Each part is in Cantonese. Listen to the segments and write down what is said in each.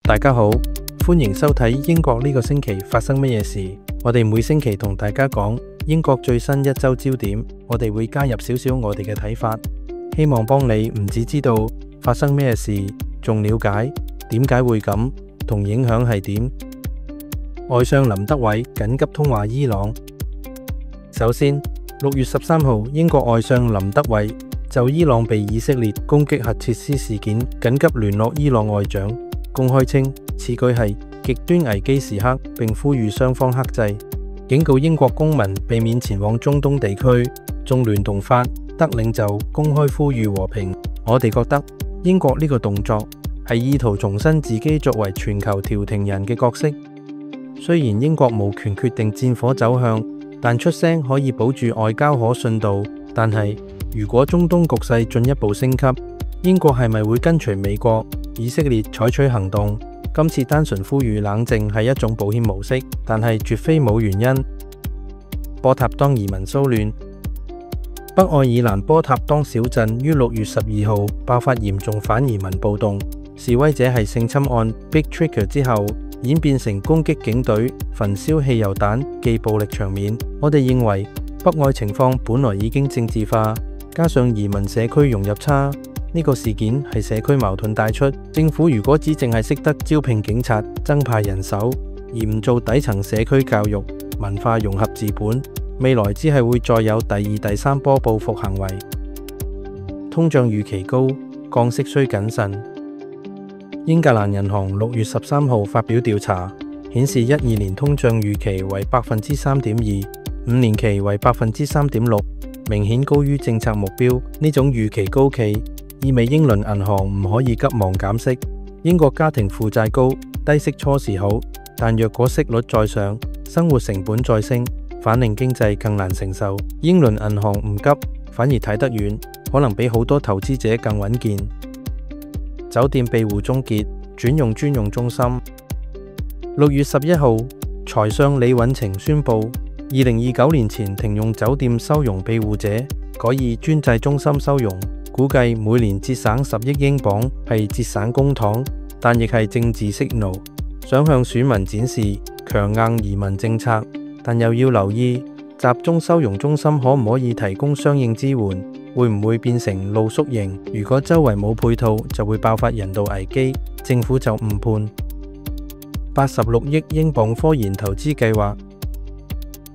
大家好，歡迎收睇英國呢個星期發生乜嘢事。我哋每星期同大家講英國最新一周焦點，我哋會加入少少我哋嘅睇法，希望幫你唔只知道發生咩事，仲了解點解會咁，同影響係點。外相林德偉緊急通話伊朗。首先，6月13號，英國外相林德偉就伊朗被以色列攻擊核設施事件緊急聯絡伊朗外長，公開稱此舉係極端危機時刻，並呼籲雙方克制，警告英國公民避免前往中東地區。仲聯同法德領袖公開呼籲和平。我哋覺得英國呢個動作係意圖重申自己作為全球調停人嘅角色。雖然英國無權決定戰火走向，但出聲可以保住外交可信度。但係如果中東局勢進一步升級，英國係咪會跟隨美國、以色列採取行動？今次單純呼籲冷靜係一種保險模式，但係絕非冇原因。波塔當移民騷亂。北愛爾蘭波塔當小鎮於6月12號爆發嚴重反移民暴動，示威者係性侵案 Big Trigger 之後演變成攻擊警隊、焚燒汽油彈嘅暴力場面。我哋認為北愛情況本來已經政治化，加上移民社區融入差，呢個事件係社區矛盾帶出。政府如果只淨係識得招聘警察、增派人手，而唔做底層社區教育、文化融合治本，未來只係會再有第二、第三波報復行為。通脹預期高，降息需謹慎。英格蘭銀行6月13號發表調查，顯示12年通脹預期為 3.2%， 5年期為 3.6%， 明顯高於政策目標。呢種預期高企，意味英倫銀行唔可以急忙減息。英國家庭負債高，低息初時好，但若果息率再上，生活成本再升，反令經濟更難承受。英倫銀行唔急，反而睇得遠，可能比好多投資者更穩健。酒店庇護終結，轉用專用中心。6月11號，財相李允晴宣布，2029年前停用酒店收容庇護者，改以專制中心收容，估計每年節省10億英鎊，係節省公帑，但亦係政治signal，想向選民展示強硬移民政策。但又要留意，集中收容中心可唔可以提供相應支援，會唔會變成露宿營？如果周圍冇配套，就會爆發人道危機，政府就誤判。86億英鎊科研投資計劃。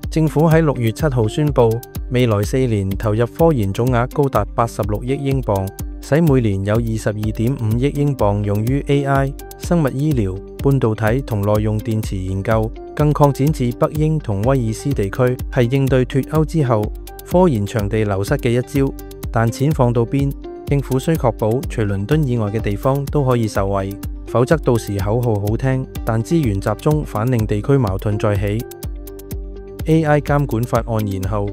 政府喺6月7號宣布，未來4年投入科研總額高達86億英鎊，使每年有22.5億英鎊用於 AI、生物醫療、半導體同耐用電池研究，更擴展至北英同威爾斯地區，係應對脫歐之後科研場地流失嘅一招。但錢放到邊，政府需確保除倫敦以外嘅地方都可以受惠，否則到時口號好聽，但資源集中反令地區矛盾再起。AI 監管法案延後。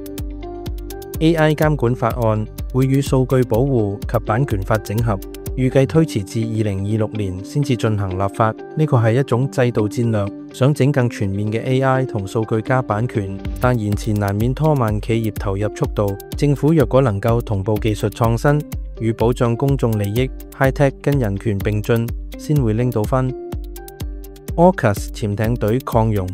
AI 監管法案會與數據保護及版權法整合，預計推遲至2026年先至進行立法。呢個係一種制度戰略，想整更全面嘅 AI 同數據加版權，但延遲難免拖慢企業投入速度。政府若果能夠同步技術創新與保障公眾利益 ，High Tech 跟人權並進，先會拎到分。AUKUS 潛艇隊擴容。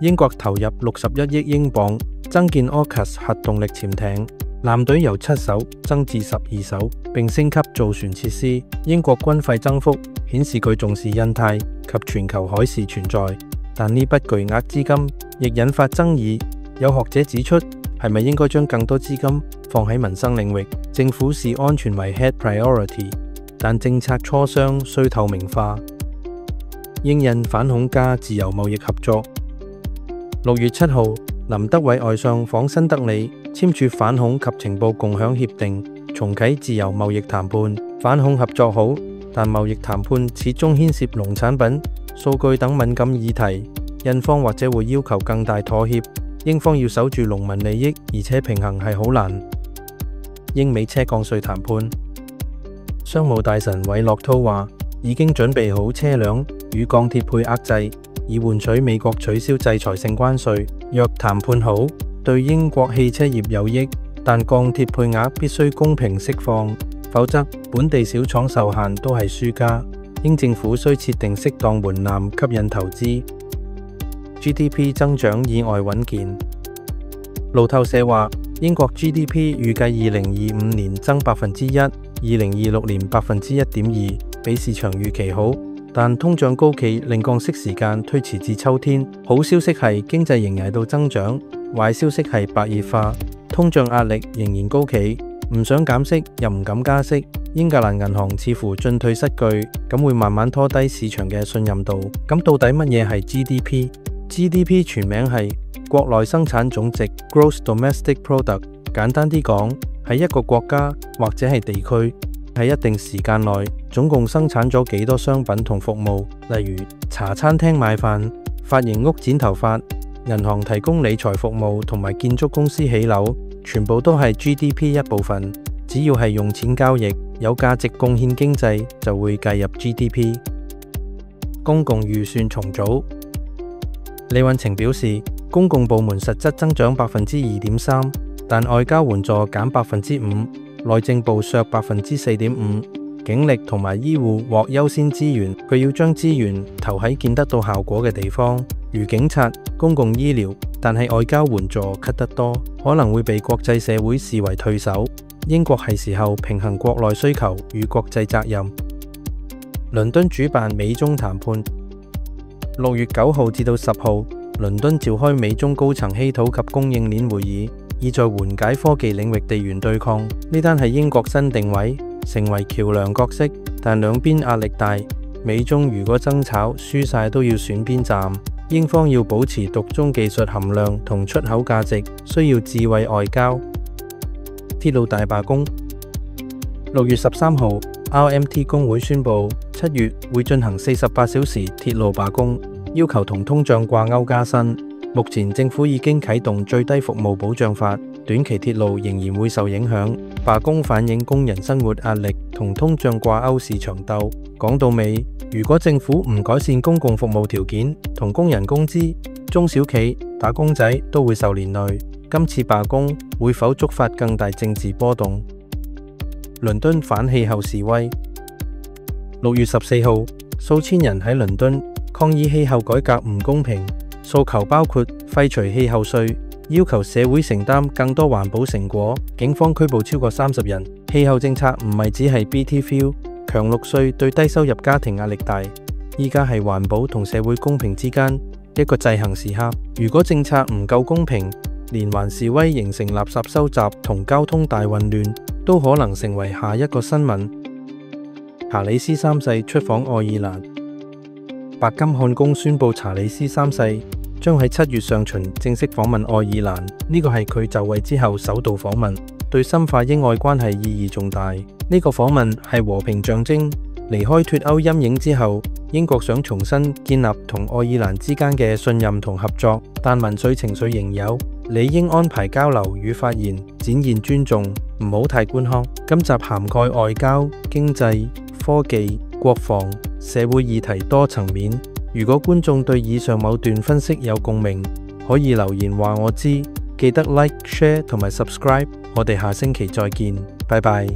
英國投入61億英鎊增建 AUKUS 核動力潛艇，艦隊由7艘增至12艘，並升級造船設施。英國軍費增幅顯示佢重視印太及全球海事存在，但呢筆巨額資金亦引發爭議。有學者指出，係咪應該將更多資金放喺民生領域？政府視安全為 head priority， 但政策磋商需透明化。英印反恐加自由貿易合作。6月7號，林德偉外相訪新德里，簽署反恐及情報共享協定，重啟自由貿易談判。反恐合作好，但貿易談判始終牽涉農產品、數據等敏感議題，印方或者會要求更大妥協，英方要守住農民利益，而且平衡係好難。英美車降稅談判。商務大臣韋諾濤話，已經準備好車輛與鋼鐵配額制，以換取美國取消制裁性關稅。若談判好，對英國汽車業有益，但鋼鐵配額必須公平釋放，否則本地小廠受限都係輸家。英政府需設定適當門檻吸引投資。GDP 增長意外穩健。路透社話，英國 GDP 預計2025年增1%，2026年1.2%，比市場預期好。但通脹高企令降息時間推遲至秋天。好消息係經濟仍捱到增長，壞消息係白熱化，通脹壓力仍然高企，唔想減息又唔敢加息。英格蘭銀行似乎進退失據，咁會慢慢拖低市場嘅信任度。咁到底乜嘢係 GDP？GDP 全名係國內生產總值 （Gross Domestic Product）。簡單啲講，係一個國家或者係地區喺一定時間內總共生產咗幾多商品同服務，例如茶餐廳賣飯、髮型屋剪頭髮、銀行提供理財服務同埋建築公司起樓，全部都係 GDP 一部分。只要係用錢交易，有價值貢獻經濟，就會計入 GDP。公共預算重組。李允晴表示，公共部門實質增長2.3%，但外交援助減5%，內政部削4.5%，警力同埋醫護獲優先資源。佢要將資源投喺見得到效果嘅地方，如警察、公共醫療，但係外交援助 cut 得多，可能會被國際社會視為退守。英國係時候平衡國內需求與國際責任。倫敦主辦美中談判。6月9號至到10號，倫敦召開美中高層稀土及供應鏈會議，意在緩解科技領域地緣對抗。呢單係英國新定位，成為橋梁角色，但兩邊壓力大。美中如果爭吵，輸晒都要選邊站。英方要保持獨中技術含量同出口價值，需要智慧外交。鐵路大罷工。6月13號 ，RMT 工會宣布7月會進行48小時鐵路罷工，要求同通脹掛鈎加薪。目前政府已經啟動最低服務保障法，短期鐵路仍然會受影響。罷工反映工人生活壓力同通脹掛鈎是長鬥。講到尾，如果政府唔改善公共服務條件同工人工資，中小企、打工仔都會受連累。今次罷工會否觸發更大政治波動？倫敦反氣候示威。6月14號，數千人喺倫敦抗議氣候改革唔公平，訴求包括廢除氣候稅，要求社會承擔更多環保成果。警方拘捕超過30人。氣候政策唔係只係 BT Fuel， 強綠稅對低收入家庭壓力大。依家係環保同社會公平之間一個制衡時刻。如果政策唔夠公平，連環示威形成垃圾收集同交通大混亂，都可能成為下一個新聞。查理斯三世出訪愛爾蘭。白金漢宮宣布查理斯三世將喺7月上旬正式訪問愛爾蘭，呢個係佢就位之後首度訪問，對深化英愛關係意義重大。呢個訪問係和平象徵。離開脫歐陰影之後，英國想重新建立同愛爾蘭之間嘅信任同合作，但民粹情緒仍有，理應安排交流與發言，展現尊重，唔好太官腔。今集涵蓋外交、經濟、科技、國防、社會議題多層面。如果觀眾對以上某段分析有共鳴，可以留言話我知。記得 Like、Share 同埋 Subscribe。我哋下星期再見，拜拜。